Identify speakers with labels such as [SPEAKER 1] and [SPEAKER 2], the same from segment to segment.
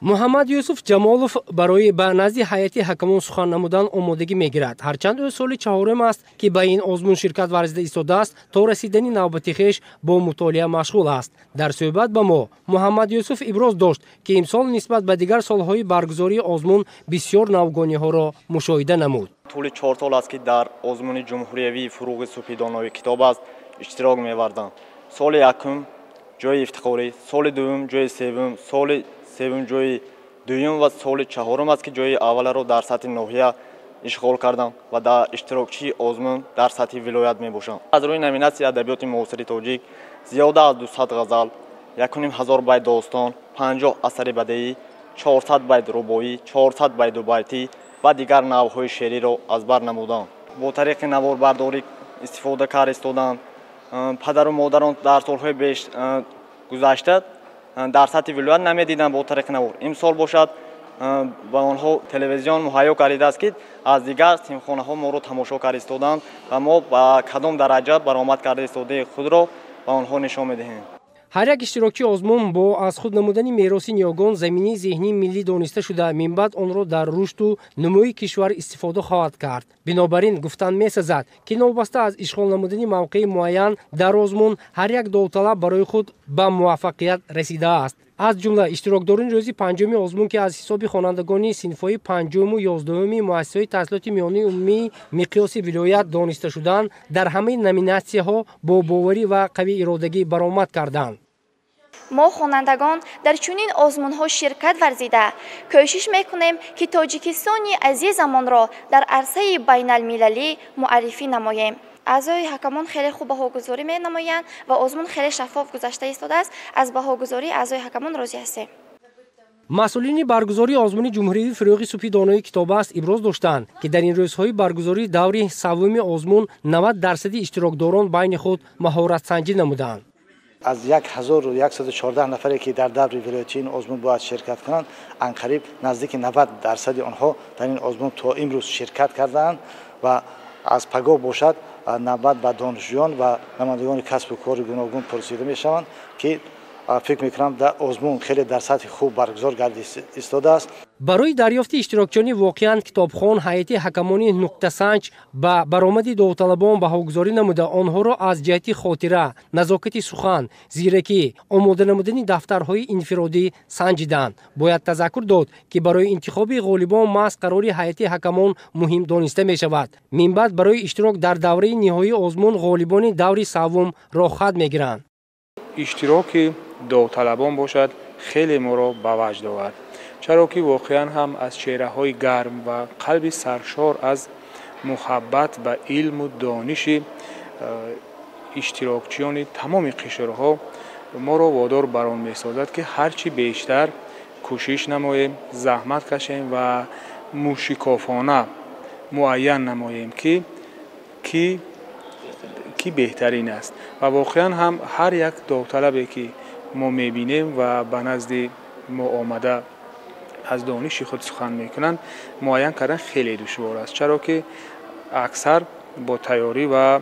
[SPEAKER 1] محمد یوسف جمالوف برای به نزد هیئت حکمان سخن نمودن آمادگی میگیرد. هرچند او سال چهارم است که به این آزمون شرکت ورزیده ایستاده است، تا رسیدن نوبت خویش با مطالعه مشغول است. در صحبت با ما محمد یوسف ابراز داشت که امسال نسبت به دیگر سالهای برگزاری آزمون بسیار نوگانی‌ها را مشاهده نمود.
[SPEAKER 2] طول 4 سال است که در آزمون جمهوری فروغ صبحی دانایی کتاب است اشتراک می‌وردم. سال یکم جای افتخاری، سال دوم جای سوم، سال سوم جای دوم و سال چهارم است که جای اول را در سطح ناحیه اشغال کردم و در اشتراکچی آزمون در سطح ولایت میباشم. از روی نامیناسی ادبیات معاصر تاجیک زیاده از 200 غزل، 1500 بیت داستان، 50 اثر بدیعی، 400 بیت رباعی، 400 بیت دو بیتی و دیگر نوع‌های شعری را از بر نمودم. با طریق نواربرداری استفاده کار استادم. پدر و مادران در سالهای بیش گذشته در سطح ولایت نمیدیدن با طریق نوار. امسال باشد با آنها تلویزیون مهیا کرده است که از دیگر سیمخانه ها ما رو تماشا کرده استادند و ما با کدام درجه برآمد کرده استاده خود را به آنها نشان میدهیم.
[SPEAKER 1] هر یک اشتراکی آزمون با از خود نمودن میراث نیاگان زمینی ذهنی ملی دانسته شده من بعد آن را در رشد و نموی کشور استفاده خواهد کرد. بنابراین گفتن می‌سازد که نوبسته از اشغال نمودن موقع معین در آزمون هر یک داوطلب برای خود به موفقیت رسیده است. از جمله اشتراکداران روزی پنجم آزمون که از حساب خوانندگان صنف‌های پنجم و یازدهم مؤسسه تحصیلات میانی عمومی مقیاس ولایت دانسته شدند در همه نامیناسی‌ها با باوری و قوی ارادگی برآمد کردند.
[SPEAKER 3] ما خوانندگان در چنین آزمون‌ها شرکت ورزیده کوشش می‌کنیم که تاجیکستان عزیزمان را در عرصه بین‌المللی معرفی نماییم. اعضای حکمان خیلی خوب بهاگذاری می‌نمایند و آزمون خیلی شفاف گذشته ایستاده است. از بهاگذاری اعضای حکمان راضی هستیم.
[SPEAKER 1] مسئولین برگزاری آزمون جمهوری فروغ صبحی دانایی کتاب است ابراز داشتند که در این روزهای برگزاری دور سوم آزمون 90% اشتراکداران بین خود مهارت سنجی نمودند.
[SPEAKER 4] از 1114 نفری که در دور ولایتی این آزمون باید شرکت کنند، انقریب نزدیک 90% آنها در این آزمون تا امروز شرکت کردند و از پگاه باشد نوبت به دانشجویان و نمایندگان کسب و کار گوناگون پرسیده میشوند که فکر میکنم در آزمون خیلی در سطح خوب برگزار گردیده ایستاده است.
[SPEAKER 1] برای دریافت اشتراکچیان واقعاً کتابخوان هیئت حکمانی نقطه سنج به برآمد داوطلبان بهاگذاری نموده آنها را از جهت خاطره، نزاکت سخن، زیرکی، آماده نمودن دفترهای انفرادی سنجیدند. باید تذکر داد که برای انتخاب غالبان محض قرار هیئت حکمان مهم دانسته می شود. من بعد برای اشتراک در دوره نهایی آزمون غالبان دور سوم را خط می گیرند.
[SPEAKER 5] اشتراک داوطلبان باشد خیلی ما را به وجد آورد، چرا که واقعا هم از چهره‌های گرم و قلب سرشار از محبت به علم و دانش اشتراکچیان تمام قشرها ما را وادار بر آن می‌سازد که هرچی بیشتر کوشش نماییم، زحمت کشیم و موشکافانه معین نماییم که بهترین است و واقعا هم هر یک داوطلبی که ما میبینیم و به نزد ما آمده از دانش خود سخن میکنند معین کردن خیلی دشوار است، چرا که اکثر با تیاری و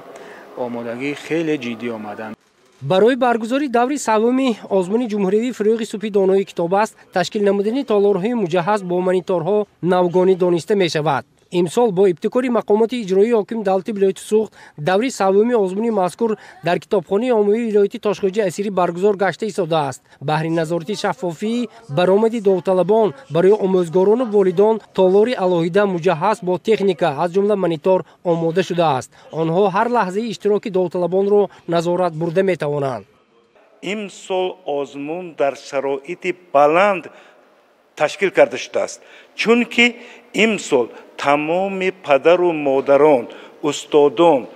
[SPEAKER 5] آمادگی خیلی جدی آمدند.
[SPEAKER 1] برای برگزاری دور سوم آزمون جمهوری فروغ صبحی دانایی کتاب است تشکیل نمودن تالارهای مجهز با مانیتورها نوگانی دانسته می شود. امسال با ابتکار مقامات اجرایی حاکم دولت ولایت سوخت دوره سوم آزمون مذکور در کتابخانه عمومی ولایت تاشقرغ اسیری برگزار گشته ایستاده است. بهر نظارت شفافی برآمد داوطلبان برای آموزگاران و والدان تالار علاهیده مجهز با تکنیکا از جمله مانیتور آماده شده است. آنها هر لحظه اشتراک داوطلبان را نظارت برده می توانند.
[SPEAKER 6] امسال آزمون در شرایط بلند تشکیل کرده شده است، چون که امسال تمام پدر و مادران استادان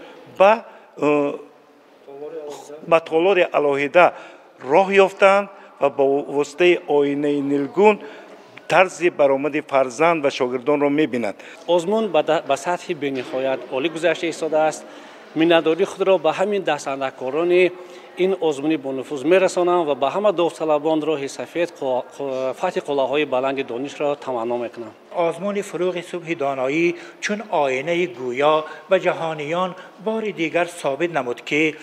[SPEAKER 6] به تالار علاهیده راه یافتند و با واسطه آینه نیلگون طرز برآمد فرزند و شاگردان را می‌بینند.
[SPEAKER 7] آزمون به سطح بی‌نهایت عالی گذشته ایستاده است. منتداری خود را به همین دستاندرکاران این آزمونی با نفوذ می‌رسانم و به همه داوطلبان راه سفید فتح قله‌های بلند دانش را تمنا می‌کنم.
[SPEAKER 8] آزمون فروغ صبحی دانایی چون آینه گویا و جهانیان بار دیگر ثابت نمود که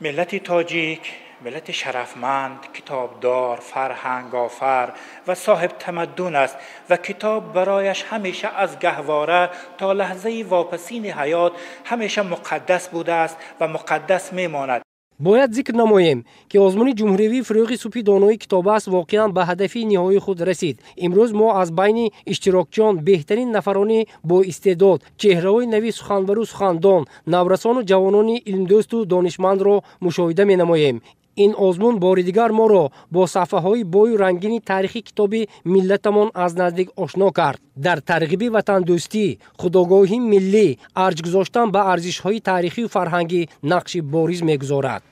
[SPEAKER 8] ملت تاجیک ملت شرفمند، کتابدار، فرهنگ آفر و صاحب تمدن است و کتاب برایش همیشه از گهواره تا لحظه واپسین حیات همیشه مقدس بوده است و مقدس میماند.
[SPEAKER 1] бояд зикр намоем ки озмуни ҷумҳуриявии фурӯғи субҳи донои китобаст воқеан ба ҳадафи ниҳоии худ расид. имрӯз мо аз байни иштирокчиён беҳтарин нафарони боистеъдод, чеҳраҳои нави суханбару сухандон, наврасону ҷавонони илмдӯсту донишмандро мушоҳида менамоем. ин озмун бори дигар моро бо сафҳаҳои бою рангини таърихи китоби миллатамон аз наздик ошно кард. дар тарғиби ватандӯстӣ, худогоҳии миллӣ, арҷ гузоштан ба арзишҳои таърихию фарҳангӣ нақши бориз мегузорад.